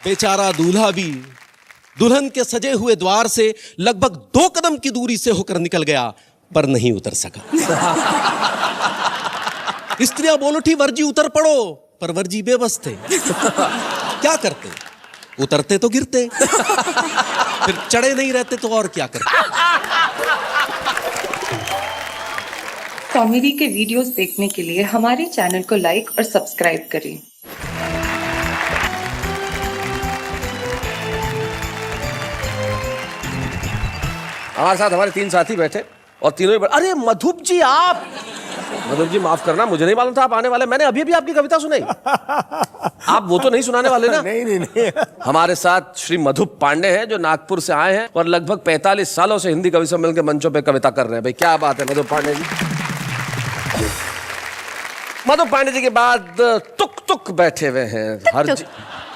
बेचारा दूल्हा भी दुल्हन के सजे हुए द्वार से लगभग 2 कदम की दूरी से होकर निकल गया, पर नहीं उतर सका। स्त्रियां बोल उठी, वर्जी उतर पड़ो, पर वर्जी बेबस थे। क्या करते? उतरते तो गिरते, फिर चढ़े नहीं रहते तो और क्या करते। कॉमेडी के वीडियोस देखने के लिए हमारे चैनल को लाइक और सब्सक्राइब करें। हमारे साथ हमारे 3 साथी बैठे और तीनों ही अरे मधुप जी, आप मधुप जी माफ करना, मुझे नहीं मालूम था आप आने वाले। मैंने अभी आपकी कविता सुनाई। आप वो तो नहीं सुनाने वाले ना? नहीं। हमारे साथ श्री मधुप पांडे हैं जो नागपुर से आए हैं और लगभग 45 सालों से हिंदी कवि सम्मेलन के मंचों पे कविता कर रहे हैं। भाई क्या बात है मधुप पांडे जी। मधुप पांडे जी के बाद तुक बैठे हुए हैं हर जी।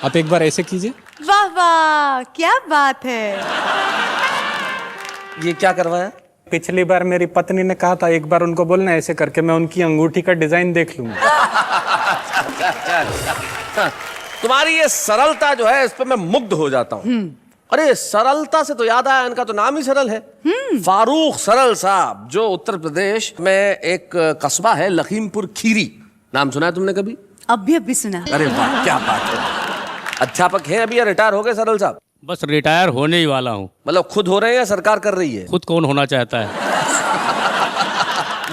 आप एक बार ऐसे कीजिए। वाह वाह, क्या बात है। ये क्या करवाया? पिछली बार मेरी पत्नी ने कहा था एक बार उनको बोलना ऐसे करके मैं उनकी अंगूठी का डिजाइन देख लूंगा। तुम्हारी ये सरलता जो है इस पे मैं मुग्ध हो जाता हूँ। अरे सरलता से तो याद आया, इनका तो नाम ही सरल है। फारूक सरल साहब, जो उत्तर प्रदेश में एक कस्बा है लखीमपुर खीरी। नाम सुना है तुमने कभी? अभी सुना। अरे वाह क्या बात है। अध्यापक हैं अभी या रिटायर हो गए सरल साहब? बस रिटायर होने ही वाला हूँ। मतलब खुद हो रहे हैं या सरकार कर रही है? खुद कौन होना चाहता है।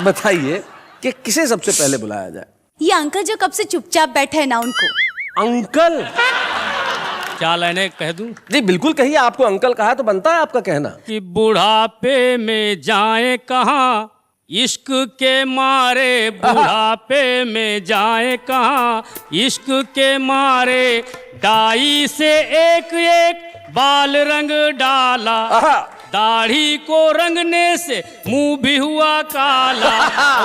बताइए कि किसे सबसे पहले बुलाया जाए? ये अंकल जो कब से चुपचाप बैठे हैं ना, उनको। अंकल? क्या लाइनें कह दूं? जी बिल्कुल कहिए, आपको अंकल कहा है तो बनता है आपका कहना। कि बुढ़ापे में जाए कहाँ, इश्क के मारे बुढ़ापे में जाए कहाँ, इश्क के मारे डाई से एक एक बाल रंग डाला, दाढ़ी को रंगने से मुंह भी हुआ काला,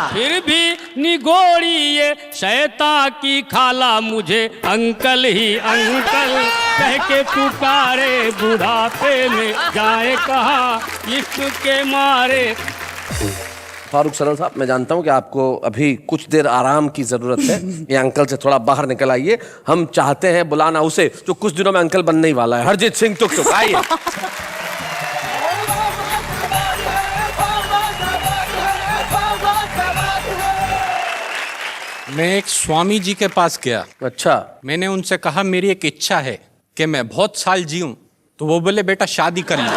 फिर भी निगोड़ी ये शैतान की खाला, मुझे अंकल ही अंकल कह के पुकारे, बुढ़ापे में जाए कहाँ, इश्क के मारे। फारूक सरल साहब, मैं जानता हूं कि आपको अभी कुछ देर आराम की जरूरत है। ये अंकल से थोड़ा बाहर निकल आइए। हम चाहते हैं बुलाना उसे जो कुछ दिनों में अंकल बनने ही वाला है, हरजीत सिंह तुक। आइए। मैं एक स्वामी जी के पास गया। अच्छा। मैंने उनसे कहा मेरी एक इच्छा है कि मैं बहुत साल जीऊं। तो वो बोले बेटा शादी कर ले।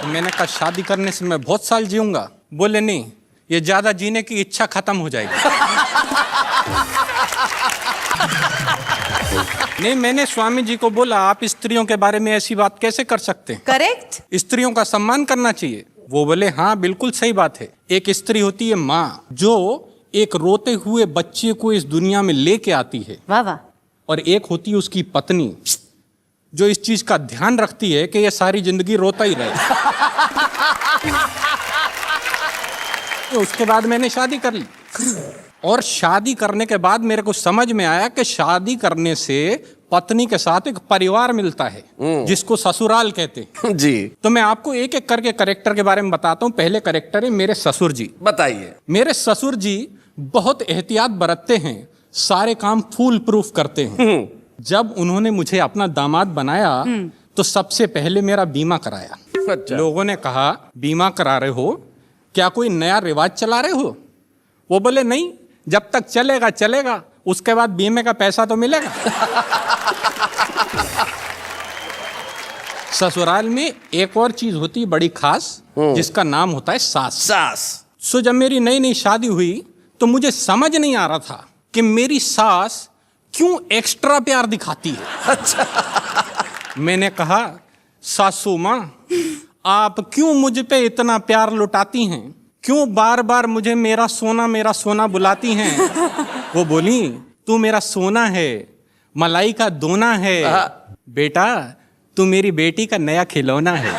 तो मैंने कहा शादी करने से मैं बहुत साल जीऊंगा? बोले नहीं, ये ज्यादा जीने की इच्छा खत्म हो जाएगी। नहीं, मैंने स्वामी जी को बोला आप स्त्रियों के बारे में ऐसी बात कैसे कर सकते हैं? करेक्ट। स्त्रियों का सम्मान करना चाहिए। वो बोले हाँ बिल्कुल सही बात है। एक स्त्री होती है माँ, जो एक रोते हुए बच्चे को इस दुनिया में लेके आती है। वाह वाह। और एक होती है उसकी पत्नी, जो इस चीज का ध्यान रखती है कि ये सारी जिंदगी रोता ही रहे। तो उसके बाद मैंने शादी कर ली। और शादी करने के बाद मेरे को समझ में आया कि शादी करने से पत्नी के साथ एक परिवार मिलता है जिसको ससुराल कहते हैं। जी। तो मैं आपको एक एक करके कैरेक्टर के बारे में बताता हूँ। पहले कैरेक्टर है मेरे ससुर जी। बताइए। मेरे ससुर जी बहुत एहतियात बरतते हैं, सारे काम फूल प्रूफ करते हैं। जब उन्होंने मुझे अपना दामाद बनाया तो सबसे पहले मेरा बीमा कराया। अच्छा। लोगों ने कहा बीमा करा रहे हो, क्या कोई नया रिवाज चला रहे हो? वो बोले नहीं, जब तक चलेगा चलेगा, उसके बाद बीमे का पैसा तो मिलेगा। ससुराल में एक और चीज होती है बड़ी खास, जिसका नाम होता है सास। सो जब मेरी नई नई शादी हुई तो मुझे समझ नहीं आ रहा था कि मेरी सास क्यों एक्स्ट्रा प्यार दिखाती है। अच्छा। मैंने कहा सासू माँ, आप क्यों मुझ पे इतना प्यार लुटाती हैं? क्यों बार बार मुझे मेरा सोना बुलाती हैं? वो बोली तू मेरा सोना है, मलाई का दोना है, बेटा तू मेरी बेटी का नया खिलौना है।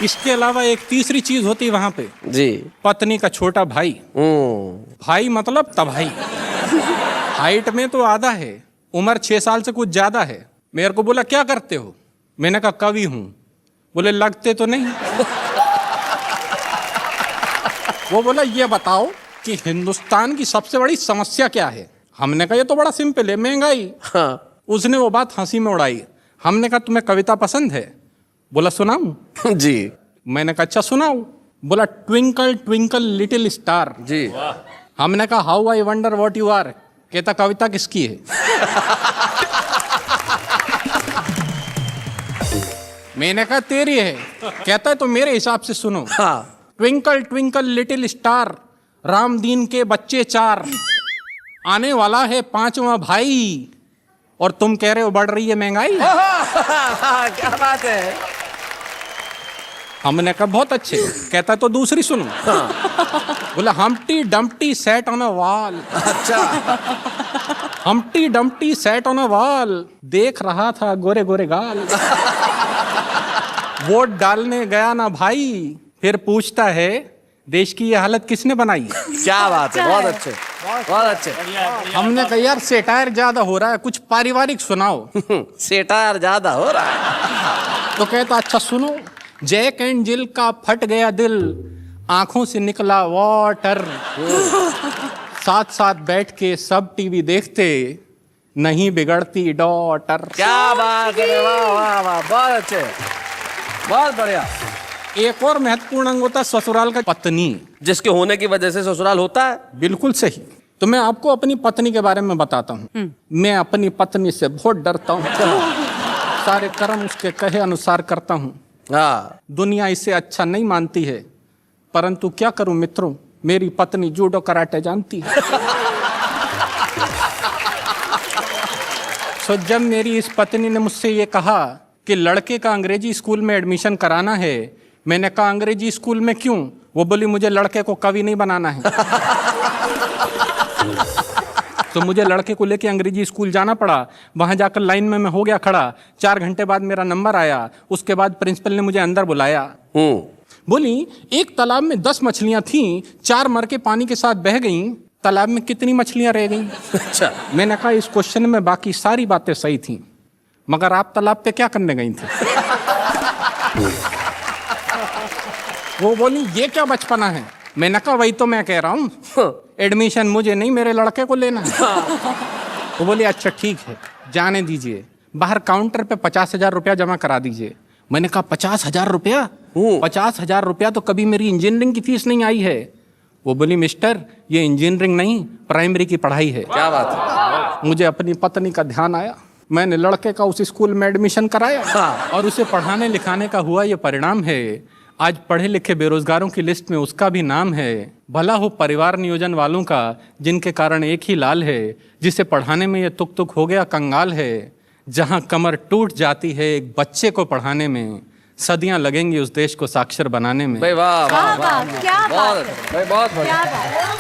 इसके अलावा एक तीसरी चीज होती है वहां पे जी, पत्नी का छोटा भाई। भाई मतलब तभाई। हाइट में तो आधा है, उम्र 6 साल से कुछ ज्यादा है। मेरे को बोला क्या करते हो? मैंने कहा कवि हूं। बोले लगते तो नहीं। वो बोला ये बताओ कि हिंदुस्तान की सबसे बड़ी समस्या क्या है? हमने कहा ये तो बड़ा सिंपल है, महंगाई। हाँ उसने वो बात हंसी में उड़ाई। हमने कहा तुम्हें कविता पसंद है? बोला सुनाऊं? जी मैंने कहा अच्छा सुनाओ। बोला ट्विंकल ट्विंकल लिटिल स्टार। जी। हमने कहा how I wonder what you are. कहता कविता किसकी है? मैंने कहा तेरी है। कहता है तो मेरे हिसाब से सुनो। हाँ twinkle twinkle little star, Ram दीन के बच्चे 4, आने वाला है 5वां भाई, और तुम कह रहे हो बढ़ रही है महंगाई। क्या बात है। हमने कहा बहुत अच्छे। कहता तो दूसरी सुनो। बोला Humpty Dumpty sat on a wall. अच्छा। Humpty Dumpty sat on a wall, देख रहा था गोरे गोरे गाल। वोट डालने गया ना भाई, फिर पूछता है देश की ये हालत किसने बनाई। क्या बात है, बहुत अच्छे बहुत अच्छे। हमने कहा यार सेटायर ज्यादा हो रहा है, कुछ पारिवारिक सुनाओ। सेटायर ज्यादा हो रहा है। तो कहता अच्छा सुनो, जैक एंड जिल का फट गया दिल, आंखों से निकला वाटर, साथ साथ बैठ के सब टीवी देखते, नहीं बिगड़ती डॉटर। क्या बात है, वाह वाह वाह, बहुत अच्छे, बहुत बढ़िया। एक और महत्वपूर्ण अंग होता है ससुराल का पत्नी, जिसके होने की वजह से ससुराल होता है। बिल्कुल सही। तो मैं आपको अपनी पत्नी के बारे में बताता हूँ। मैं अपनी पत्नी से बहुत डरता हूँ, सारे कर्म उसके कहे अनुसार करता हूँ। हाँ दुनिया इसे अच्छा नहीं मानती है, परंतु क्या करूं मित्रों, मेरी पत्नी जूडो कराटे जानती है। सो जब मेरी इस पत्नी ने मुझसे ये कहा कि लड़के का अंग्रेजी स्कूल में एडमिशन कराना है, मैंने कहा अंग्रेजी स्कूल में क्यों? वो बोली मुझे लड़के को कवि नहीं बनाना है। तो मुझे लड़के को लेके अंग्रेजी स्कूल जाना पड़ा। वहां जाकर लाइन में मैं हो गया खड़ा। 4 घंटे बाद मेरा नंबर आया। उसके बाद प्रिंसिपल ने मुझे अंदर बुलाया। बोली एक तालाब में 10 मछलियां थीं, 4 मर के पानी के साथ बह गईं, तालाब में कितनी मछलियां रह गईं? अच्छा। मैंने कहा इस क्वेश्चन में बाकी सारी बातें सही थीं, मगर आप तालाब पे क्या करने गई थी? वो बोली ये क्या बचपना है? मैंने कहा वही तो मैं कह रहा हूँ, एडमिशन मुझे नहीं मेरे लड़के को लेना है। वो बोली अच्छा ठीक है, जाने दीजिए, बाहर काउंटर पे 50,000 रुपया जमा करा दीजिए। मैंने कहा 50,000 रुपया? 50,000 रुपया तो कभी मेरी इंजीनियरिंग की फीस नहीं आई है। वो बोली मिस्टर ये इंजीनियरिंग नहीं, प्राइमरी की पढ़ाई है। क्या बात है। मुझे अपनी पत्नी का ध्यान आया। मैंने लड़के का उस स्कूल में एडमिशन कराया और उसे पढ़ाने लिखाने का हुआ ये परिणाम है। आज पढ़े लिखे बेरोजगारों की लिस्ट में उसका भी नाम है। भला हो परिवार नियोजन वालों का, जिनके कारण एक ही लाल है, जिसे पढ़ाने में ये तुक तुक हो गया कंगाल है। जहां कमर टूट जाती है एक बच्चे को पढ़ाने में, सदियां लगेंगी उस देश को साक्षर बनाने में। भाई वाह वाह वाह, क्या बात है, भाई बहुत बढ़िया। क्या बात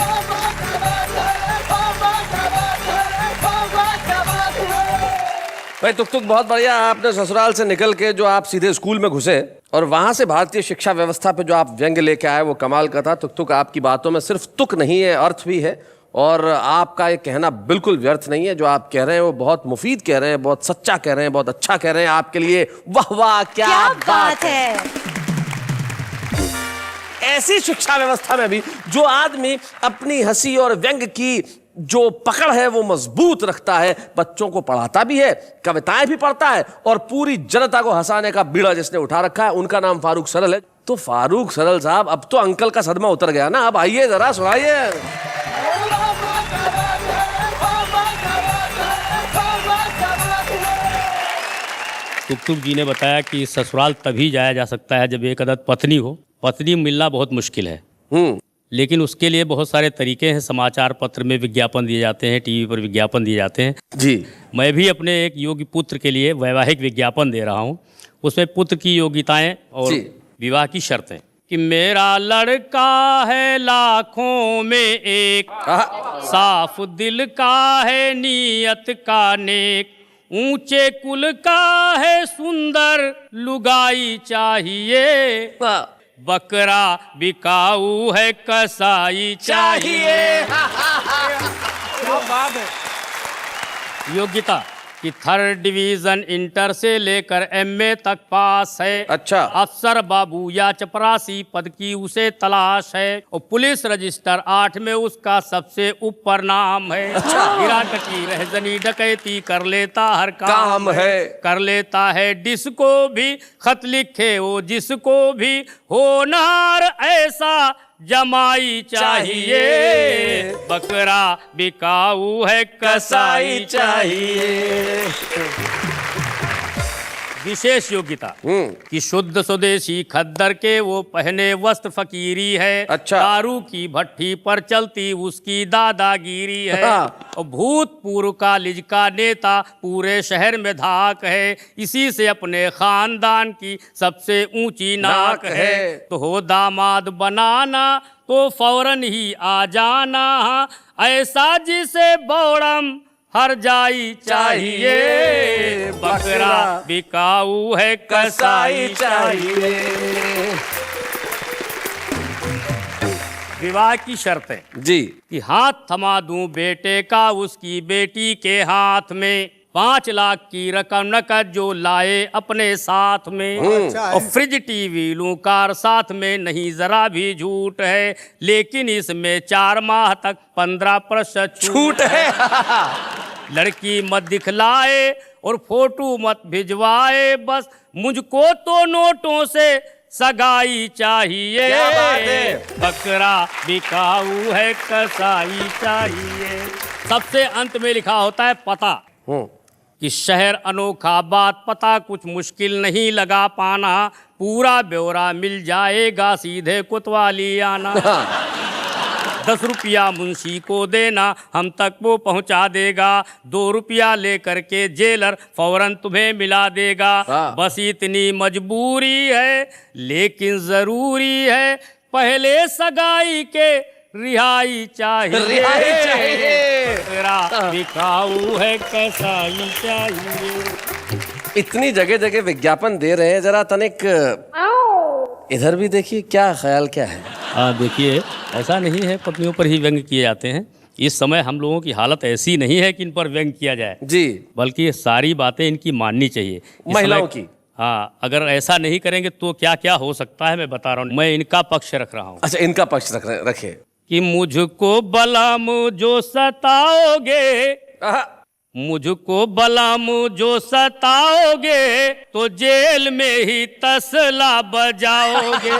भाई तुक तुक बहुत बढ़िया। आपने ससुराल से निकल के जो आप सीधे स्कूल में घुसे और वहां से भारतीय शिक्षा व्यवस्था पे जो आप व्यंग्य लेके आए वो कमाल का था। तुक तुक आपकी बातों में सिर्फ तुक नहीं है, अर्थ भी है, और आपका ये कहना बिल्कुल व्यर्थ नहीं है। जो आप कह रहे हैं वो बहुत मुफीद कह रहे हैं, बहुत सच्चा कह रहे हैं, बहुत अच्छा कह रहे हैं। आपके लिए वाह वाह, क्या बात है। ऐसी शिक्षा व्यवस्था में भी जो आदमी अपनी हंसी और व्यंग की जो पकड़ है वो मजबूत रखता है, बच्चों को पढ़ाता भी है, कविताएं भी पढ़ता है, और पूरी जनता को हंसाने का बीड़ा जिसने उठा रखा है उनका नाम फारूक सरल है। तो फारूक सरल साहब, अब तो अंकल का सदमा उतर गया ना, अब आइए जरा सुनाइए। तुक जी ने बताया कि ससुराल तभी जाया जा सकता है जब एक अदद पत्नी हो। पत्नी मिलना बहुत मुश्किल है, लेकिन उसके लिए बहुत सारे तरीके हैं। समाचार पत्र में विज्ञापन दिए जाते हैं, टीवी पर विज्ञापन दिए जाते हैं। जी, मैं भी अपने एक योग्य पुत्र के लिए वैवाहिक विज्ञापन दे रहा हूँ। उसमें पुत्र की योग्यताएं और विवाह की शर्तें कि मेरा लड़का है लाखों में एक, साफ दिल का है नीयत का नेक, ऊंचे कुल का है सुंदर लुगाई चाहिए, बकरा बिकाऊ है कसाई चाहिए। योग्यता कि 3rd डिवीजन इंटर से लेकर एमए तक पास है। अच्छा। अफसर बाबू या चपरासी पद की उसे तलाश है और पुलिस रजिस्टर 8 में उसका सबसे ऊपर नाम है। गिराकटी रहजनी डकैती कर लेता हर काम है। कर लेता है डिस्को भी, खत लिखे वो जिसको भी, होनहार ऐसा जमाई चाहिए, बकरा बिकाऊ है कसाई चाहिए। विशेष योग्यता कि शुद्ध स्वदेशी खद्दर के वो पहने वस्त्र फकीरी है। अच्छा। दारू की भट्टी पर चलती उसकी दादागिरी है। और भूतपूर्व कॉलेज का नेता पूरे शहर में धाक है, इसी से अपने खानदान की सबसे ऊंची नाक है। तो हो दामाद बनाना तो फौरन ही आ जाना, ऐसा जिसे बौड़म हर जाई चाहिए, बकरा बिकाऊ है कसाई चाहिए। विवाह की शर्तें जी कि हाथ थमा दूं बेटे का उसकी बेटी के हाथ में, 5 लाख की रकम नकद जो लाए अपने साथ में, और फ्रिज टीवी लूं कार साथ में, नहीं जरा भी झूठ है, लेकिन इसमें 4 माह तक 15% छूट है। लड़की मत दिखलाए और फोटो मत भिजवाए, बस मुझको तो नोटों से सगाई चाहिए, बकरा बिकाऊ है कसाई चाहिए। सबसे अंत में लिखा होता है पता, कि शहर अनोखा बात पता कुछ मुश्किल नहीं लगा पाना, पूरा ब्यौरा मिल जाएगा सीधे कोतवाली आना। 10 रुपया मुंशी को देना हम तक वो पहुंचा देगा, 2 रुपया लेकर के जेलर फौरन तुम्हें मिला देगा। बस इतनी मजबूरी है लेकिन जरूरी है, पहले सगाई के रिहाई चाहिए, बिकाऊ है कसाई चाहिए। इतनी जगह जगह विज्ञापन दे रहे हैं, जरा तनिक इधर भी देखिए, क्या ख्याल क्या है? देखिए, ऐसा नहीं है पत्नियों पर ही व्यंग किए जाते हैं। इस समय हम लोगों की हालत ऐसी नहीं है कि इन पर व्यंग किया जाए जी, बल्कि ये सारी बातें इनकी माननी चाहिए महिलाओं की। हाँ, अगर ऐसा नहीं करेंगे तो क्या क्या हो सकता है मैं बता रहा हूँ। मैं इनका पक्ष रख रहा हूँ। अच्छा, इनका पक्ष रखे कि मुझको बलम जो सताओगे, मुझको बलम जो सताओगे, तो जेल में ही तसला बजाओगे।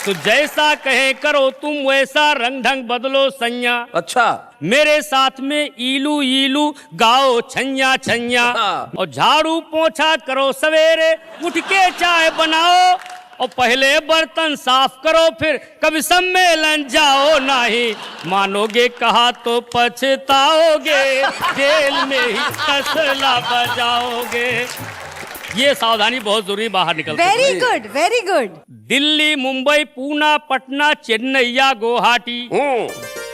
तो जैसा कहे करो तुम वैसा रंग ढंग बदलो सैया। अच्छा। मेरे साथ में ईलू ईलू गाओ छैया छैया, और झाड़ू पोछा करो सवेरे, उठ के चाय बनाओ, और पहले बर्तन साफ करो, फिर कभी सम्मेलन जाओ, नहीं मानोगे कहा तो पछताओगे, जेल में ही तसला बजाओगे। ये सावधानी बहुत जरूरी, बाहर निकल। Very good, very good. Delhi, Mumbai, Poona, Patna, Chennai या गुवाहाटी,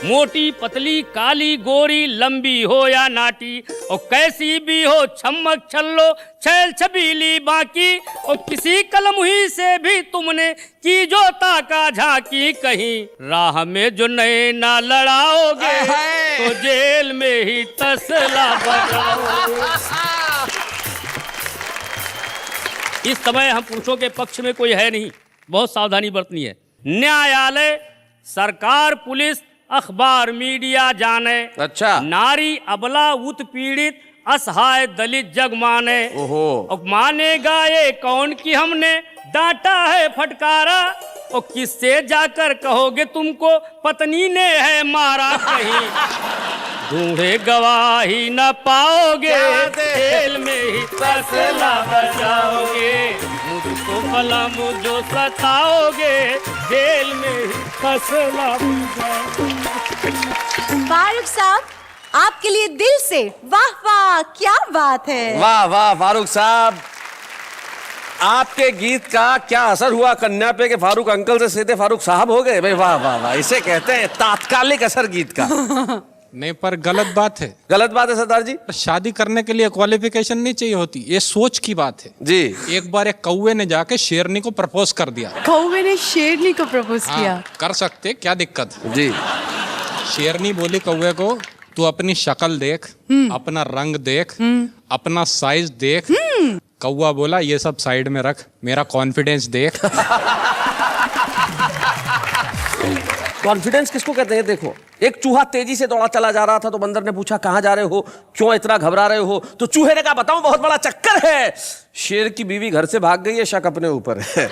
मोटी पतली काली गोरी, लंबी हो या नाटी, और कैसी भी हो छमक छल्लो छैल छबीली बाकी, और किसी कलमुही से भी तुमने की जो ताका झांकी, कहीं राह में जो नए ना लड़ाओगे, तो जेल में ही तसला बजाओगे। इस समय हम पुरुषों के पक्ष में कोई है नहीं, बहुत सावधानी बरतनी है। न्यायालय, सरकार, पुलिस, अखबार, मीडिया जाने, अच्छा, नारी अबला उत्पीड़ित असहाय दलित जग माने। ओहो। और मानेगा ये कौन कि हमने डांटा है फटकारा, और किससे जाकर कहोगे तुमको पत्नी ने है मारा, कहीं ढूंढे गवाही न पाओगे, जेल में ही तसला बजाओगे, मुझको भला मुझो सताओगे, जेल में ही तसला बजाओगे। फारूक साहब, आपके लिए दिल से वाह वाह, क्या बात है। वाह वाह फारूक साहब, आपके गीत का क्या असर हुआ कन्या पे कि फारूक अंकल से सीधे फारूक साहब हो गए? भाई वाह वाह वाह, इसे कहते हैं तात्कालिक असर गीत का। नहीं, पर गलत बात है। गलत बात है सरदार जी। शादी करने के लिए क्वालिफिकेशन नहीं चाहिए होती, ये सोच की बात है जी। एक बार एक कौवे ने जाके शेरनी को प्रपोज कर दिया। कौवे ने शेरनी को प्रपोज किया? कर सकते, क्या दिक्कत है? जी। शेरनी बोली कौवे को तू अपनी शक्ल देख, अपना रंग देख, अपना साइज देख। कौवा बोला ये सब साइड में रख, मेरा कॉन्फिडेंस देख। कॉन्फिडेंस किसको कहते हैं? देखो, एक चूहा तेजी से दौड़ा चला जा रहा था तो बंदर ने पूछा कहां जा रहे हो, क्यों इतना घबरा रहे हो? तो चूहे ने कहा बताऊं, बहुत बड़ा चक्कर है, शेर की बीवी घर से भाग गई है, शक अपने ऊपर है।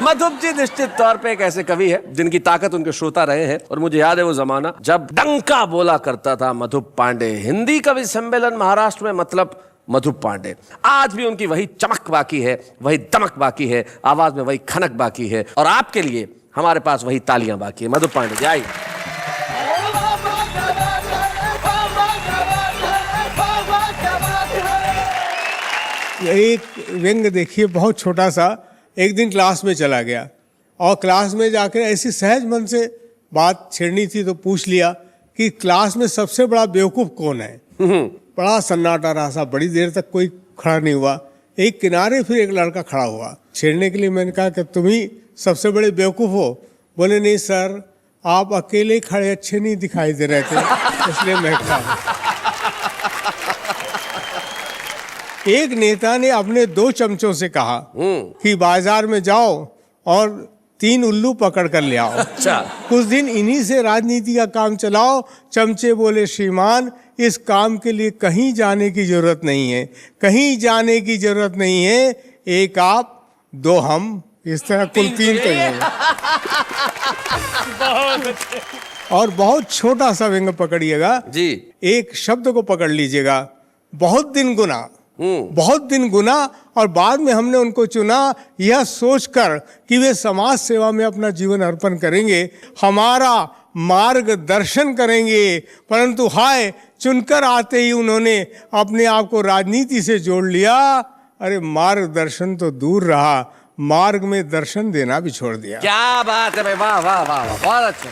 मधुप जी निश्चित तौर पे एक ऐसे कवि है जिनकी ताकत उनके श्रोता रहे हैं, और मुझे याद है वो जमाना जब डंका बोला करता था मधुप पांडे। हिंदी कवि सम्मेलन महाराष्ट्र में मतलब मधुप पांडे। आज भी उनकी वही चमक बाकी है, वही दमक बाकी है, आवाज में वही खनक बाकी है, और आपके लिए हमारे पास वही तालियां बाकी है। मधुप पांडे जी आइए। एक व्यंग देखिए, बहुत छोटा सा। एक दिन क्लास में चला गया और क्लास में जाकर ऐसी सहज मन से बात छेड़नी थी तो पूछ लिया कि क्लास में सबसे बड़ा बेवकूफ कौन है। बड़ा सन्नाटा रहा सा, बड़ी देर तक कोई खड़ा नहीं हुआ। एक किनारे फिर एक लड़का खड़ा हुआ छेड़ने के लिए। मैंने कहा कि तुम ही सबसे बड़े बेवकूफ हो। बोले नहीं सर, आप अकेले खड़े अच्छे नहीं दिखाई दे रहे थे, इसलिए मैं खड़ा। एक नेता ने अपने 2 चमचों से कहा कि बाजार में जाओ और 3 उल्लू पकड़ कर ले आओ। अच्छा। कुछ दिन इन्हीं से राजनीति का काम चलाओ। चमचे बोले श्रीमान, इस काम के लिए कहीं जाने की जरूरत नहीं है, कहीं जाने की जरूरत नहीं है। एक आप, 2 हम, इस तरह कुल 3 तो ये। और बहुत छोटा सा व्यंग पकड़िएगा जी। एक शब्द को पकड़ लीजिएगा, बहुत दिन गुना। बहुत दिन गुना, और बाद में हमने उनको चुना यह सोचकर कि वे समाज सेवा में अपना जीवन अर्पण करेंगे, हमारा मार्गदर्शन करेंगे। परंतु हाय, चुनकर आते ही उन्होंने अपने आप को राजनीति से जोड़ लिया। अरे मार्गदर्शन तो दूर रहा, मार्ग में दर्शन देना भी छोड़ दिया। क्या बात है भाई, वाह वाह वाह, बहुत अच्छा।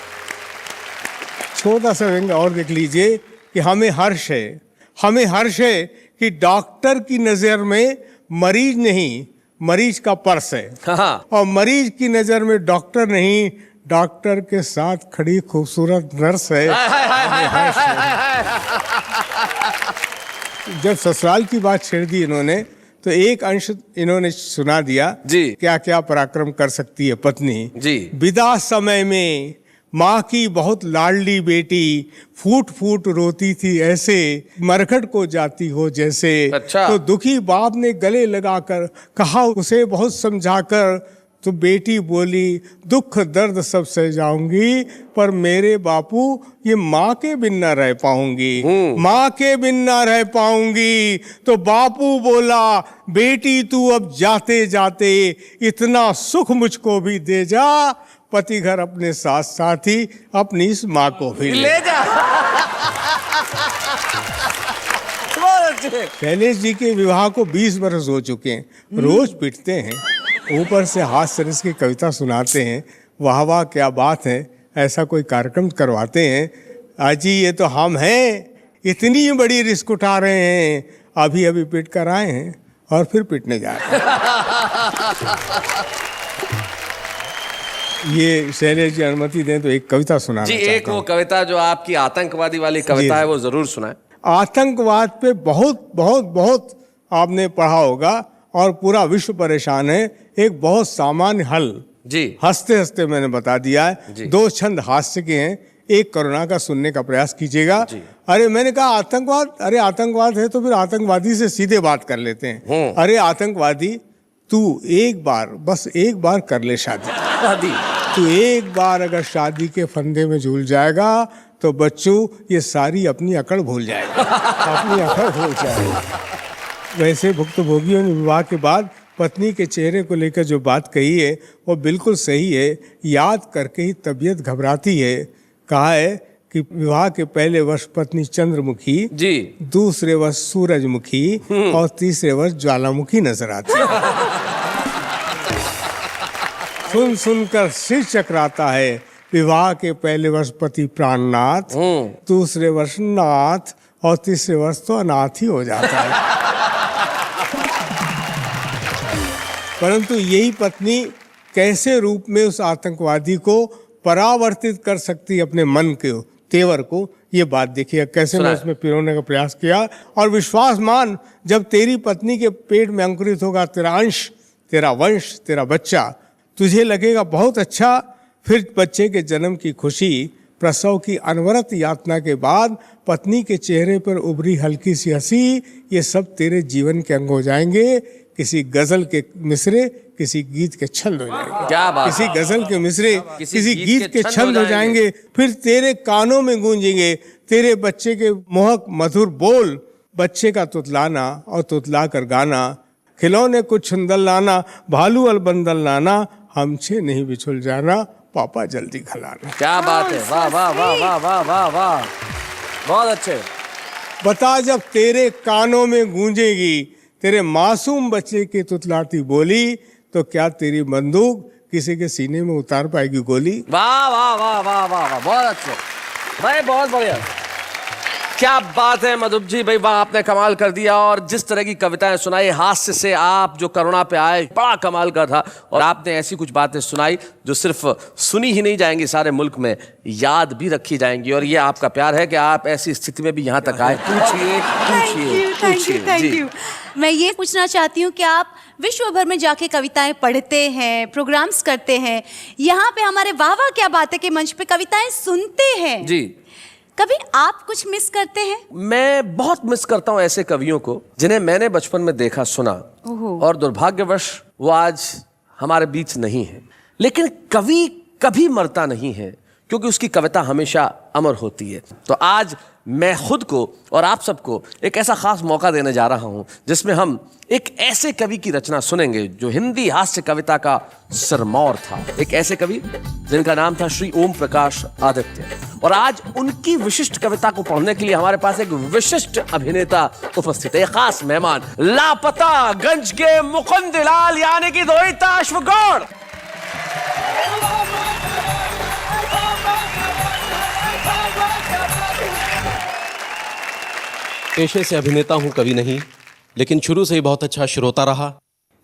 छोटा सा व्यंग और देख लीजिए कि हमें हर्ष है, हमें हर्ष है कि डॉक्टर की नजर में मरीज नहीं, मरीज का पर्स है। हाँ। और मरीज की नजर में डॉक्टर नहीं, डॉक्टर के साथ खड़ी खूबसूरत नर्स है। जब ससुराल की बात छेड़ दी इन्होंने तो एक अंश इन्होंने सुना दिया जी। क्या क्या पराक्रम कर सकती है पत्नी जी। विदा समय में माँ की बहुत लाडली बेटी फूट फूट रोती थी ऐसे, मरघट को जाती हो जैसे। अच्छा। तो दुखी बाप ने गले लगाकर कहा उसे बहुत समझाकर, तो बेटी बोली दुख दर्द सब सह जाऊंगी, पर मेरे बापू ये माँ के बिन न रह पाऊंगी, माँ के बिन न रह पाऊंगी। तो बापू बोला बेटी तू अब जाते जाते इतना सुख मुझको भी दे जा, पति घर अपने साथ साथ ही अपनी इस माँ को भी ले जा। शैलेश जी के विवाह को 20 वर्ष हो चुके हैं। रोज पिटते हैं, ऊपर से हास्य रस की कविता सुनाते हैं, वाह वाह क्या बात है, ऐसा कोई कार्यक्रम करवाते हैं। अजी ये तो हम हैं, इतनी बड़ी रिस्क उठा रहे हैं, अभी अभी पिट कर आए हैं और फिर पिटने जा रहे हैं। ये शैलेश जी अनुमति दें तो एक कविता सुनाना जी। चाहता एक वो हूं। कविता जो आपकी आतंकवादी वाली कविता है वो जरूर सुनाएं। आतंकवाद पे बहुत बहुत बहुत आपने पढ़ा होगा और पूरा विश्व परेशान है। एक बहुत सामान्य हल जी, हंसते हंसते मैंने बता दिया है। 2 छंद हास्य के हैं, एक करुणा का सुनने का प्रयास कीजिएगा। अरे मैंने कहा आतंकवाद, अरे आतंकवाद है तो फिर आतंकवादी से सीधे बात कर लेते हैं। अरे आतंकवादी तू एक बार, बस एक बार कर ले शादी। तू एक बार अगर शादी के फंदे में झूल जाएगा तो बच्चों ये सारी अपनी अकड़ भूल जाएगा, अपनी अकड़ भूल जाएगा। वैसे भुक्तभोगियों ने विवाह के बाद पत्नी के चेहरे को लेकर जो बात कही है वो बिल्कुल सही है। याद करके ही तबीयत घबराती है। कहा है कि विवाह के पहले वर्ष पत्नी चंद्रमुखी जी, दूसरे वर्ष सूरजमुखी और तीसरे वर्ष ज्वालामुखी नजर आती है। सुन सुनकर सिर चकराता है। विवाह के पहले वर्ष पति प्राणनाथ, दूसरे वर्ष नाथ और तीसरे वर्ष तो अनाथ ही हो जाता है। परंतु यही पत्नी कैसे रूप में उस आतंकवादी को परावर्तित कर सकती अपने मन को, तेवर को, ये बात देखिए कैसे मैं उसमें पिरोने का प्रयास किया। और विश्वास मान, जब तेरी पत्नी के पेट में अंकुरित होगा तेरा अंश, तेरा वंश, तेरा बच्चा, तुझे लगेगा बहुत अच्छा। फिर बच्चे के जन्म की खुशी, प्रसव की अनवरत यातना के बाद पत्नी के चेहरे पर उभरी हल्की सी हंसी, ये सब तेरे जीवन के अंग हो जाएंगे। किसी गजल के मिसरे, किसी गीत के छंद हो जाएंगे। क्या बात, किसी गजल के मिसरे, किसी गीत के छंद हो जाएंगे। फिर तेरे कानों में गूंजेंगे तेरे बच्चे के मोहक मधुर बोल, बच्चे का तुतलाना और तुतला कर गाना, खिलौने कुछ छुंदल लाना, भालू अल बंदल लाना, हमसे नहीं बिछुल जाना, पापा जल्दी खलाना। क्या बात है, वाह वाह वाह वाह वाह वाह वाह, बहुत अच्छे। बता, जब तेरे कानों में गूंजेगी तेरे मासूम बच्चे की तुतलाती बोली, तो क्या तेरी बंदूक किसी के सीने में उतार पाएगी गोली? वाह वाह वाह वाह वाह वाह, बहुत अच्छे भाई, बहुत बढ़िया। क्या बात है मधुप जी भाई, वाह, आपने कमाल कर दिया। और जिस तरह की कविताएं सुनाई, हास्य से आप जो करुणा पे आए, बड़ा कमाल का था। और आपने ऐसी कुछ बातें सुनाई जो सिर्फ सुनी ही नहीं जाएंगी, सारे मुल्क में याद भी रखी जाएंगी। और ये आपका प्यार है कि आप ऐसी स्थिति में भी यहाँ तक आए। पूछिए पूछिए थैंक यू। मैं ये पूछना चाहती हूँ कि आप विश्व भर में जाके कविताएं पढ़ते हैं, प्रोग्राम्स करते हैं, यहाँ पे हमारे वाह वाह क्या बात है के मंच पे कविताएं सुनते हैं जी, कभी आप कुछ मिस करते हैं? मैं बहुत मिस करता हूं ऐसे कवियों को जिन्हें मैंने बचपन में देखा, सुना, और दुर्भाग्यवश वो आज हमारे बीच नहीं है। लेकिन कवि कभी मरता नहीं है, क्योंकि उसकी कविता हमेशा अमर होती है। तो आज मैं खुद को और आप सबको एक ऐसा खास मौका देने जा रहा हूं जिसमें हम एक ऐसे कवि की रचना सुनेंगे जो हिंदी हास्य कविता का सिरमौर था। एक ऐसे कवि जिनका नाम था श्री ओम प्रकाश आदित्य। और आज उनकी विशिष्ट कविता को पढ़ने के लिए हमारे पास एक विशिष्ट अभिनेता उपस्थित है, एक खास मेहमान, लापता गंज के मुकुंद लाल यानी कि दोहिता अश्वगौड़। पेशे से अभिनेता हूं, कवि नहीं, लेकिन शुरू से ही बहुत अच्छा श्रोता रहा।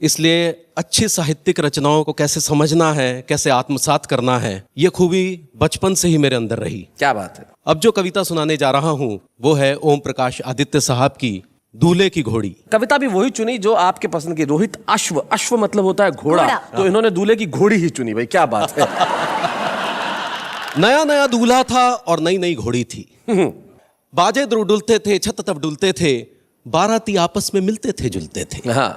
इसलिए अच्छी साहित्यिक रचनाओं को कैसे समझना है, कैसे आत्मसात करना है, ये खूबी बचपन से ही मेरे अंदर रही। क्या बात है। अब जो कविता सुनाने जा रहा हूं वो है ओम प्रकाश आदित्य साहब की दूल्हे की घोड़ी। कविता भी वही चुनी जो आपके पसंद की, रोहित अश्व, अश्व मतलब होता है घोड़ा, तो इन्होंने दूल्हे की घोड़ी ही चुनी। भाई क्या बात है। नया नया दूल्हा था और नई नई घोड़ी थी। बाजे डुलते थे, छत तब डुलते थे, बाराती आपस में मिलते थे, जुलते थे, हाँ।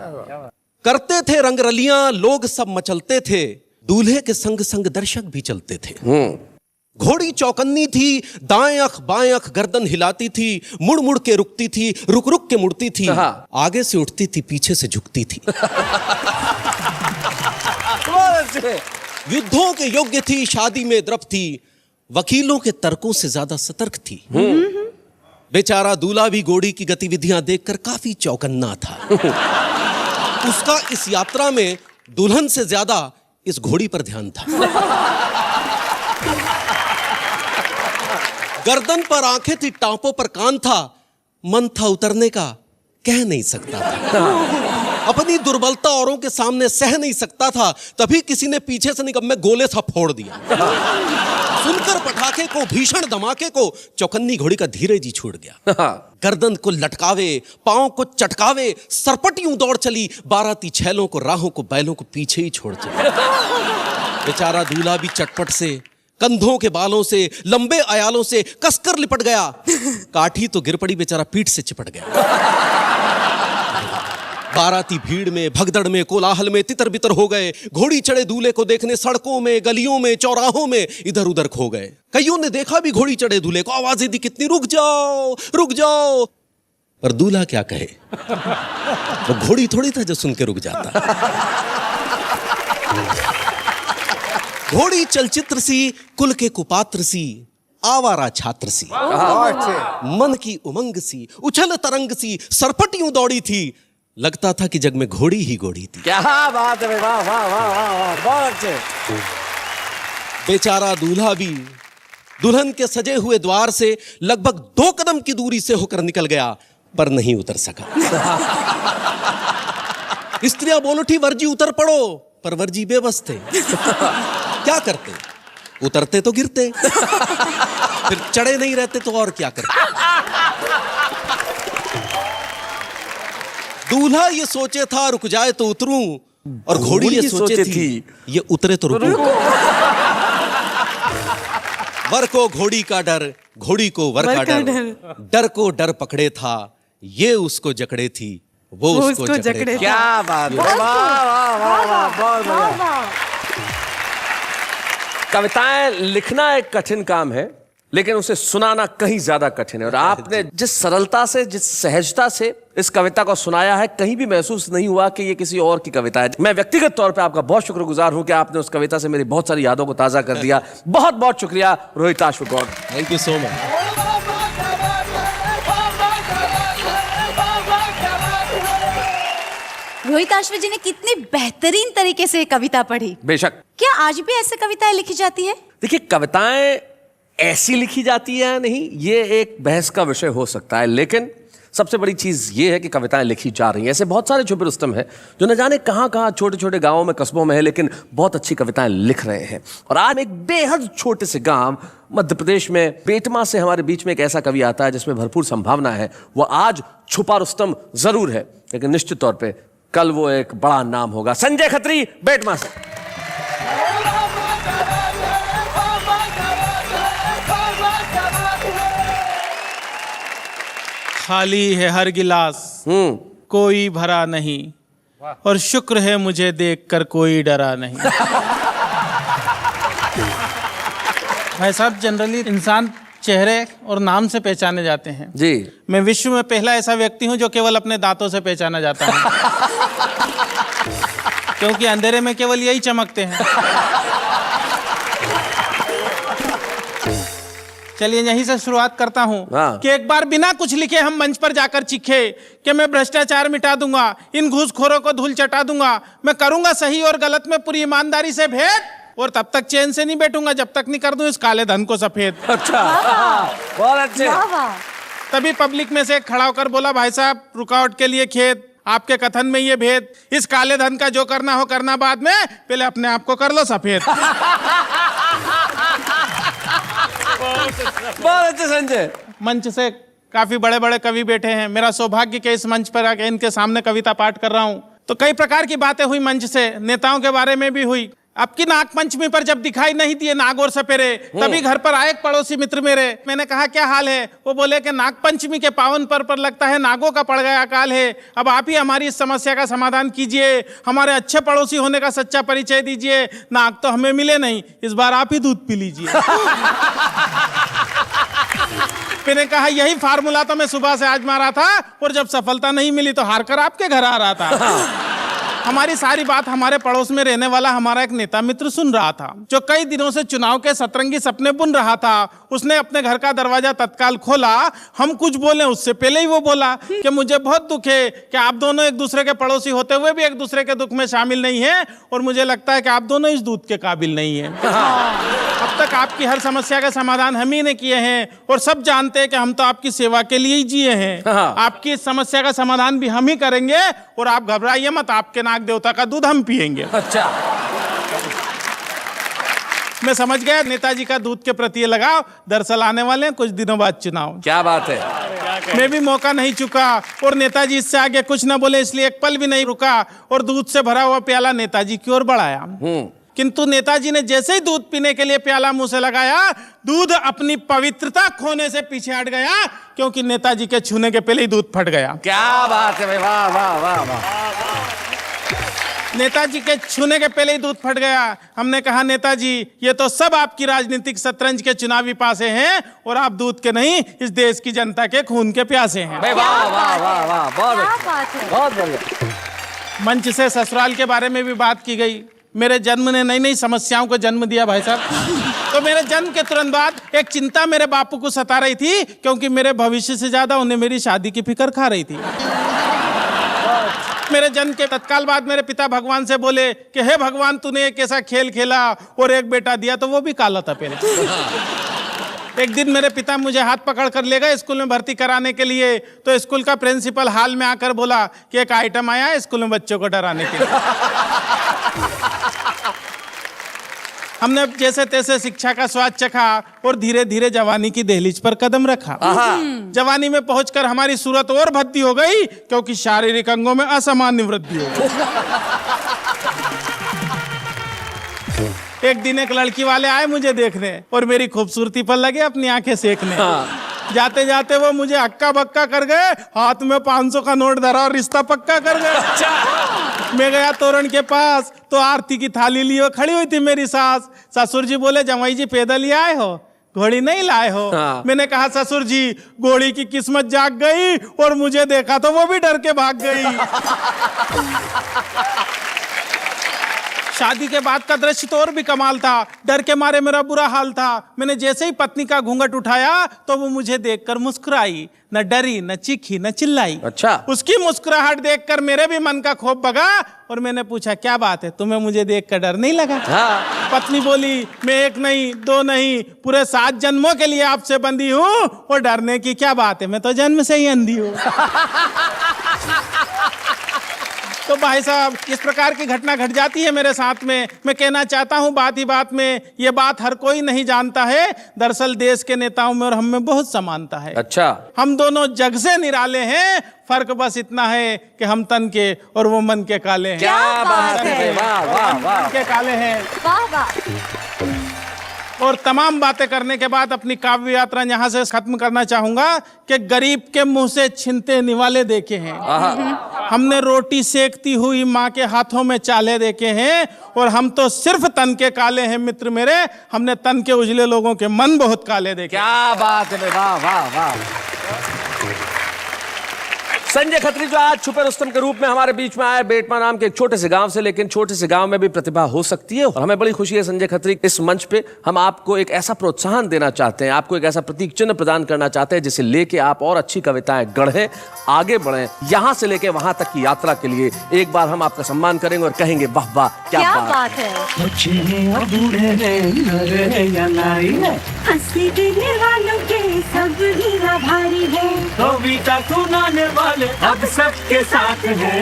करते थे रंगरलियां, लोग सब मचलते थे, दूल्हे के संग संग दर्शक भी चलते थे। घोड़ी चौकन्नी थी, दाएं अख बाएं अख गर्दन हिलाती थी, मुड़ मुड़ के रुकती थी, रुक रुक के मुड़ती थी, आगे से उठती थी, पीछे से झुकती थी। युद्धों के योग्य थी, शादी में द्रव थी, वकीलों के तर्कों से ज्यादा सतर्क थी। बेचारा दूल्हा भी घोड़ी की गतिविधियां देखकर काफी चौकन्ना था। उसका इस यात्रा में दुल्हन से ज्यादा इस घोड़ी पर ध्यान था। गर्दन पर आंखें थी, टांपों पर कान था, मन था उतरने का, कह नहीं सकता था। अपनी दुर्बलता औरों के सामने सह नहीं सकता था, तभी किसी ने पीछे से निकल में गोले सा फोड़ दिया। सुनकर पटाखे को, भीषण धमाके को, चौकन्नी घोड़ी का धीरे जी छूट गया। गर्दन को लटकावे, पांव को चटकावे, सरपट यूं दौड़ चली, बाराती छैलों को, राहों को, बैलों को पीछे ही छोड़ चली। बेचारा दूल्हा भी चटपट से, कंधों के बालों से, लंबे अयालों से कसकर लिपट गया। काठी तो गिर पड़ी, बेचारा पीठ से चिपट गया। बाराती भीड़ में, भगदड़ में, कोलाहल में तितर बितर हो गए। घोड़ी चढ़े दूल्हे को देखने सड़कों में, गलियों में, चौराहों में इधर उधर खो गए। कईयों ने देखा भी घोड़ी चढ़े दूल्हे को, आवाजें दी कितनी, रुक जाओ रुक जाओ। पर दूल्हा क्या कहे, वो घोड़ी थोड़ी था जो सुन के रुक जाता। घोड़ी चलचित्र सी, कुल के कुपात्र सी, आवारा छात्र सी, मन की उमंग सी, उछल तरंग सी, सरपट यूं दौड़ी थी, लगता था कि जग में घोड़ी ही घोड़ी थी। क्या बात है, वाह वाह वाह वाह, बहुत अच्छे। बेचारा दूल्हा भी दुल्हन के सजे हुए द्वार से लगभग 2 कदम की दूरी से होकर निकल गया, पर नहीं उतर सका। स्त्रियां बोल उठी, वर्जी उतर पड़ो, पर वर्जी बेबस थे। क्या करते, उतरते तो गिरते। फिर चढ़े नहीं रहते तो और क्या करते। दूल्हा ये सोचे था रुक जाए तो उतरूं, और घोड़ी ये सोचे थी ये उतरे तो रुकूं। वर को घोड़ी का डर, घोड़ी को वर का डर, डर को डर पकड़े था, ये उसको जकड़े थी, वो उसको जकड़े था। क्या बात है, वाह वाह वाह वाह, बहुत बढ़िया। कविताएं लिखना एक कठिन काम है, लेकिन उसे सुनाना कहीं ज्यादा कठिन है। और आपने जिस सरलता से, जिस सहजता से इस कविता को सुनाया है, कहीं भी महसूस नहीं हुआ कि ये किसी और की कविता है। मैं व्यक्तिगत तौर पे आपका बहुत शुक्रगुजार हूं कि आपने उस कविता से मेरी बहुत सारी यादों को ताजा कर दिया। बहुत बहुत शुक्रिया Rohitashv Gaur. Thank you so much. Rohitashv ji ने कितनी बेहतरीन तरीके से ये कविता पढ़ी। बेशक। क्या आज भी ऐसे कविताएं लिखी जाती है? देखिए, कविताएं ऐसी लिखी जाती है या नहीं, ये एक बहस का विषय हो सकता है, लेकिन सबसे बड़ी चीज ये है कि कविताएं लिखी जा रही हैं। ऐसे बहुत सारे छुपे रुस्तम हैं जो न जाने कहां कहां छोटे छोटे गांवों में, कस्बों में है, लेकिन बहुत अच्छी कविताएं लिख रहे हैं। और आज एक बेहद छोटे से गांव मध्य प्रदेश में बेटमा से हमारे बीच में एक ऐसा कवि आता है जिसमें भरपूर संभावना है। वो आज छुपा रुस्तम जरूर है, लेकिन निश्चित तौर पर कल वो एक बड़ा नाम होगा। संजय खत्री, बेटमा से। खाली है हर गिलास, कोई भरा नहीं, और शुक्र है मुझे देखकर कोई डरा नहीं। भाई साहब, जनरली इंसान चेहरे और नाम से पहचाने जाते हैं जी। मैं विश्व में पहला ऐसा व्यक्ति हूं जो केवल अपने दांतों से पहचाना जाता है। क्योंकि अंधेरे में केवल यही चमकते हैं। चलिए यहीं से शुरुआत करता हूँ कि एक बार बिना कुछ लिखे हम मंच पर जाकर चीखे कि मैं भ्रष्टाचार मिटा दूंगा, इन घूसखोरों को धूल चटा दूंगा, मैं करूंगा सही और गलत में पूरी ईमानदारी से भेद, और तब तक चैन से नहीं बैठूंगा जब तक नहीं कर दूं इस काले धन को सफेद। अच्छा, बहुत अच्छे। तभी पब्लिक में से एक खड़ा होकर बोला, भाई साहब रुकावट के लिए खेत, आपके कथन में ये भेद, इस काले धन का जो करना हो करना बाद में, पहले अपने आप को कर लो सफेद। बहुत अच्छे संजय। मंच से काफी बड़े बड़े कवि बैठे हैं, मेरा सौभाग्य के इस मंच पर आके इनके सामने कविता पाठ कर रहा हूँ। तो कई प्रकार की बातें हुई मंच से, नेताओं के बारे में भी हुई। अब की नाग पंचमी पर जब दिखाई नहीं दिए नाग और सपेरे, तभी घर पर आए एक पड़ोसी मित्र मेरे। मैंने कहा क्या हाल है? वो बोले कि नाग पंचमी के पावन पर्व पर लगता है नागों का पड़ गया अकाल है, अब आप ही हमारी इस समस्या का समाधान कीजिए, हमारे अच्छे पड़ोसी होने का सच्चा परिचय दीजिए। नाग तो हमें मिले नहीं, इस बार आप ही दूध पी लीजिए। मैंने कहा यही फार्मूला तो मैं सुबह से आजमा रहा था, और जब सफलता नहीं मिली तो हार कर आपके घर आ रहा था। हमारी सारी बात हमारे पड़ोस में रहने वाला हमारा एक नेता मित्र सुन रहा था, जो कई दिनों से चुनाव के सतरंगी सपने बुन रहा था। उसने अपने घर का दरवाजा तत्काल खोला, हम कुछ बोले उससे पहले ही वो बोला कि मुझे बहुत दुख है कि आप दोनों एक दूसरे के पड़ोसी होते हुए भी एक दूसरे के दुख में शामिल नहीं है, और मुझे लगता है कि आप दोनों इस दूध के काबिल नहीं है। अब तक आपकी हर समस्या का समाधान हम ही ने किए हैं, और सब जानते हैं कि हम तो आपकी सेवा के लिए ही जिए हैं। आपकी इस समस्या का समाधान भी हम ही करेंगे, और आप घबराइए मत, आपके नाग देवता का दूध हम पिएंगे। अच्छा, मैं समझ गया नेताजी का दूध के प्रति लगाव। दरअसल आने वाले हैं कुछ दिनों बाद चुनाव। क्या बात है। मैं भी मौका नहीं चुका, और नेताजी इससे आगे कुछ न बोले, इसलिए एक पल भी नहीं रुका, और दूध से भरा हुआ प्याला नेताजी की ओर बढ़ाया। किंतु नेताजी ने जैसे ही दूध पीने के लिए प्याला मुंह से लगाया, दूध अपनी पवित्रता खोने से पीछे हट गया, क्योंकि नेताजी के छूने के पहले ही दूध फट गया। क्या बात है भाई, वाह वाह वाह वाह। नेताजी के छूने के पहले ही दूध फट गया। हमने कहा नेताजी ये तो सब आपकी राजनीतिक शतरंज के चुनावी पासे हैं, और आप दूध के नहीं इस देश की जनता के खून के प्यासे हैं। वाह वाह वाह वाह, बहुत बढ़िया। मंच से ससुराल के बारे में भी बात की गई। मेरे जन्म ने नई नई समस्याओं को जन्म दिया भाई साहब। तो मेरे जन्म के तुरंत बाद एक चिंता मेरे बापू को सता रही थी, क्योंकि मेरे भविष्य से ज्यादा उन्हें मेरी शादी की फिक्र खा रही थी। मेरे जन्म के तत्काल बाद मेरे पिता भगवान से बोले कि हे भगवान, तूने एक ऐसा खेल खेला और एक बेटा दिया तो वो भी काला था पहले। एक दिन मेरे पिता मुझे हाथ पकड़ कर ले गए स्कूल में भर्ती कराने के लिए। तो स्कूल का प्रिंसिपल हाल में आकर बोला कि एक आइटम आया है स्कूल में बच्चों को डराने के लिए। हमने जैसे तैसे शिक्षा का स्वाद चखा और धीरे धीरे जवानी की दहलीज पर कदम रखा। जवानी में पहुंचकर हमारी सूरत और भद्दी हो गई, क्योंकि शारीरिक अंगों में असामान्य वृद्धि हो गई। एक दिन एक लड़की वाले आए मुझे देखने और मेरी खूबसूरती पर लगे अपनी आंखें सेकने। जाते जाते वो मुझे हक्का बक्का कर गए, हाथ में 500 का नोट धरा और रिश्ता पक्का कर गए। मैं गया तोरण के पास तो आरती की थाली लिए खड़ी हुई थी मेरी सास। ससुर जी बोले, जमाई जी पैदल ही आए हो, घोड़ी नहीं लाए हो? मैंने कहा, ससुर जी घोड़ी की किस्मत जाग गई और मुझे देखा तो वो भी डर के भाग गई। शादी के बाद का दृश्य तो और भी कमाल था। डर के मारे मेरा बुरा हाल था। मैंने जैसे ही पत्नी का घूंघट उठाया तो वो मुझे देखकर मुस्कुराई, न डरी, न चीखी, न चिल्लाई। अच्छा। उसकी मुस्कुराहट देखकर मेरे भी मन का खौफ भगा और मैंने पूछा, क्या बात है, तुम्हें मुझे देखकर डर नहीं लगा? पत्नी बोली, मैं 1 नहीं 2 नहीं पूरे 7 जन्मों के लिए आपसे बंधी हूँ और डरने की क्या बात है, मैं तो जन्म से ही अंधी हूँ। तो भाई साहब, इस प्रकार की घटना घट जाती है मेरे साथ में। मैं कहना चाहता हूँ बात ही बात में, ये बात हर कोई नहीं जानता है। दरअसल देश के नेताओं में और हम में बहुत समानता है। अच्छा। हम दोनों जग से निराले हैं, फर्क बस इतना है कि हम तन के और वो मन के काले हैं। क्या बात है, वाह वाह वाह, के काले हैं। वाह वाह। और तमाम बातें करने के बाद अपनी काव्य यात्रा यहाँ से खत्म करना चाहूंगा कि गरीब के मुंह से छिनते निवाले देखे हैं, हमने रोटी सेकती हुई माँ के हाथों में चाले देखे हैं, और हम तो सिर्फ तन के काले हैं मित्र मेरे, हमने तन के उजले लोगों के मन बहुत काले देखे। क्या बात है, वाह वाह वाह। संजय खत्री जो आज छुपे रुस्तम के रूप में हमारे बीच में आए, बेटमा नाम के एक छोटे से गांव से, लेकिन छोटे से गांव में भी प्रतिभा हो सकती है और हमें बड़ी खुशी है संजय खत्री, इस मंच पे हम आपको एक ऐसा प्रोत्साहन देना चाहते हैं, आपको एक ऐसा प्रतीक चिन्ह प्रदान करना चाहते हैं जिसे लेके आप और अच्छी कविताएं गढ़ें, आगे बढ़ें, यहां से लेके वहां तक की यात्रा के लिए एक बार हम आपका सम्मान करेंगे और कहेंगे वाह वाह क्या बात है। अब सबके साथ है।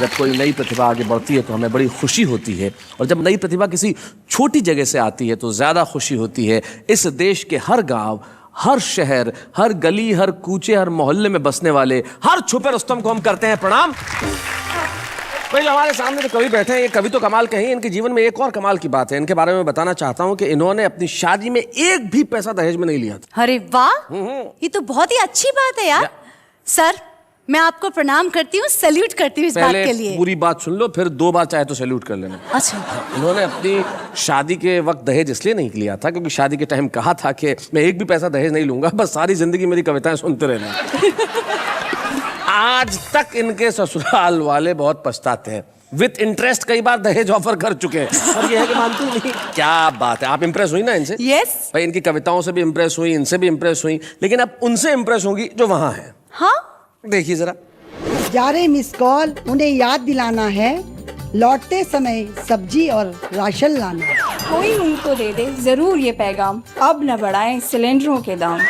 जब कोई नई प्रतिभा आगे बढ़ती है तो हमें बड़ी खुशी होती है, और जब नई प्रतिभा किसी छोटी जगह से आती है तो ज्यादा खुशी होती है। इस देश के हर गांव, हर शहर, हर गली, हर कूचे, हर मोहल्ले में बसने वाले हर छुपे रुस्तम को हम करते हैं प्रणाम। भाई जो हमारे सामने तो कवि बैठे हैं, ये कवि तो कमाल के हैं, इनके जीवन में एक और कमाल की बात है, इनके बारे में बताना चाहता हूं कि इन्होंने अपनी शादी में एक भी पैसा दहेज में नहीं लिया था। अरे वाह, ये तो बहुत ही अच्छी बात है यार। सर, मैं आपको प्रणाम करती हूँ, सैल्यूट करती हूँ इस बात के लिए। पूरी बात सुन लो, फिर 2 बार चाहे तो सैल्यूट कर लेना। अच्छा। इन्होंने अपनी शादी के वक्त दहेज इसलिए नहीं लिया था क्योंकि शादी के टाइम कहा था कि मैं एक भी पैसा दहेज नहीं लूंगा, बस सारी जिंदगी मेरी कविताएं सुनते रहना। आज तक इनके ससुराल वाले बहुत पछताते हैं, विद इंटरेस्ट कई बार दहेज ऑफर कर चुके हैं, और ये है कि मानती नहीं। क्या बात है, आप इंप्रेस हुई ना इनसे? यस। भाई इनकी कविताओं से भी इंप्रेस हुई, इनसे भी इंप्रेस हुई, लेकिन अब उनसे इंप्रेस होंगी जो वहां है। हाँ, देखिए जरा। जा रहे मिस कॉल, उन्हें याद दिलाना है, लौटते समय सब्जी और राशन लाना। कोई उनको दे दे जरूर ये पैगाम, अब न बढ़ाएं सिलेंडरों के दाम।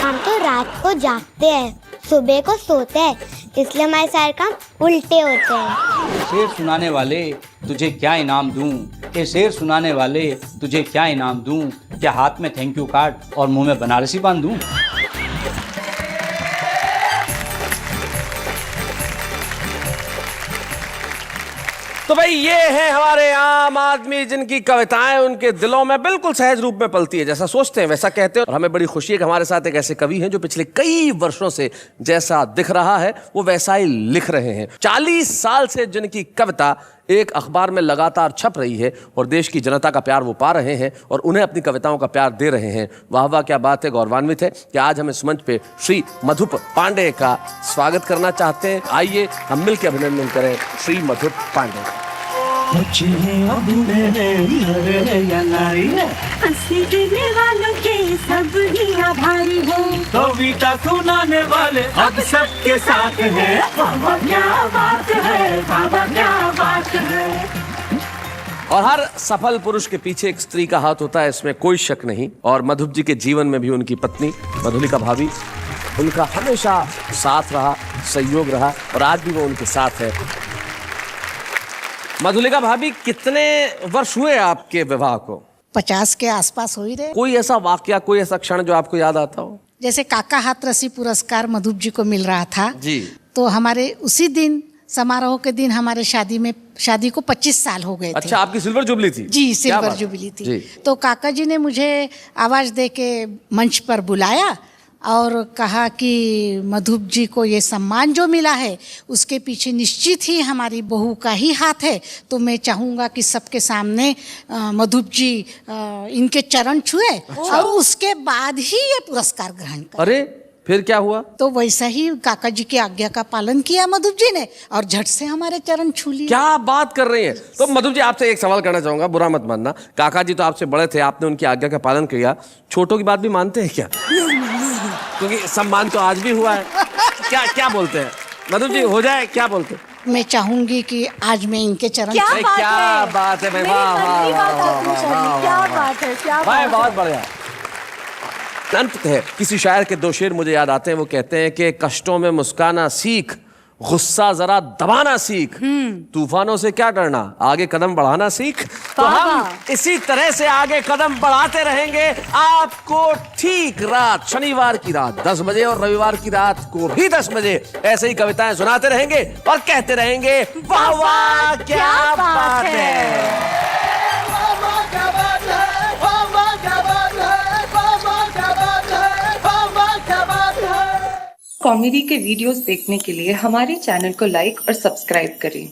हम तो रात को जागते हैं, सुबह को सोते हैं, इसलिए हमारे सारे काम उल्टे होते हैं। शेर सुनाने वाले तुझे क्या इनाम दूं, ये शेर सुनाने वाले तुझे क्या इनाम दूं, क्या हाथ में थैंक यू कार्ड और मुंह में बनारसी बांध दूं। तो भाई ये है हमारे आम आदमी जिनकी कविताएं उनके दिलों में बिल्कुल सहज रूप में पलती है, जैसा सोचते हैं वैसा कहते हैं। और हमें बड़ी खुशी है कि हमारे साथ एक ऐसे कवि हैं जो पिछले कई वर्षों से जैसा दिख रहा है वो वैसा ही लिख रहे हैं। 40 साल से जिनकी कविता एक अखबार में लगातार छप रही है और देश की जनता का प्यार वो पा रहे हैं और उन्हें अपनी कविताओं का प्यार दे रहे हैं। वाह वाह क्या बात है, गौरवान्वित है कि आज हम इस मंच पे श्री मधुप पांडे का स्वागत करना चाहते हैं। आइए हम मिलकर अभिनंदन करें श्री मधुप पांडे। वालों के सब ही आभारी है, कविता सुनाने वाले अब सबके साथ है। बाबा क्या बात है, बाबा क्या बात है। और हर सफल पुरुष के पीछे एक स्त्री का हाथ होता है, इसमें कोई शक नहीं। और मधुप जी के जीवन में भी उनकी पत्नी मधुलिका भाभी उनका हमेशा साथ रहा, सहयोग रहा और आज भी वो उनके साथ है। मधुलिका भाभी, कितने वर्ष हुए आपके विवाह को? 50 के आसपास हो ही रहे। कोई ऐसा वाकया, कोई ऐसा क्षण जो आपको याद आता हो? जैसे काका हाथरसी पुरस्कार मधुप जी को मिल रहा था जी, तो हमारे उसी दिन, समारोह के दिन, हमारे शादी को 25 साल हो गए थे। अच्छा, आपकी सिल्वर जुबली थी? जी, सिल्वर जुबली थी जी। तो काका जी ने मुझे आवाज दे के मंच पर बुलाया और कहा कि मधुप जी को ये सम्मान जो मिला है उसके पीछे निश्चित ही हमारी बहू का ही हाथ है, तो मैं चाहूँगा कि सबके सामने मधुप जी इनके चरण छुए और उसके बाद ही ये पुरस्कार ग्रहण करें। अरे फिर क्या हुआ? तो वैसा ही काका जी की आज्ञा का पालन किया मधुप जी ने और झट से हमारे चरण छू लिए। क्या बात कर रही हैं? तो मधुप जी, आपसे एक सवाल करना चाहूंगा, बुरा मत मानना। काका जी तो आपसे बड़े थे, आपने उनकी आज्ञा का पालन किया, छोटों की बात भी मानते हैं क्या? क्योंकि सम्मान तो आज भी हुआ है। क्या बोलते हैं मधुप जी, हो जाए? क्या बोलते हैं? मैं चाहूंगी कि आज मैं इनके चरण। क्या बात है भाई, वाह वाह, बहुत बढ़िया। अंत है, किसी शायर के 2 शेर मुझे याद आते हैं। वो कहते हैं कि कष्टों में मुस्काना सीख, गुस्सा जरा दबाना सीख, तूफानों से क्या डरना, आगे कदम बढ़ाना सीख। तो हम इसी तरह से आगे कदम बढ़ाते रहेंगे। आपको ठीक रात, शनिवार की रात 10 बजे और रविवार की रात को भी 10 बजे ऐसे ही कविताएं सुनाते रहेंगे और कहते रहेंगे वाह वाह क्या बात है। कॉमेडी के वीडियोस देखने के लिए हमारे चैनल को लाइक और सब्सक्राइब करें।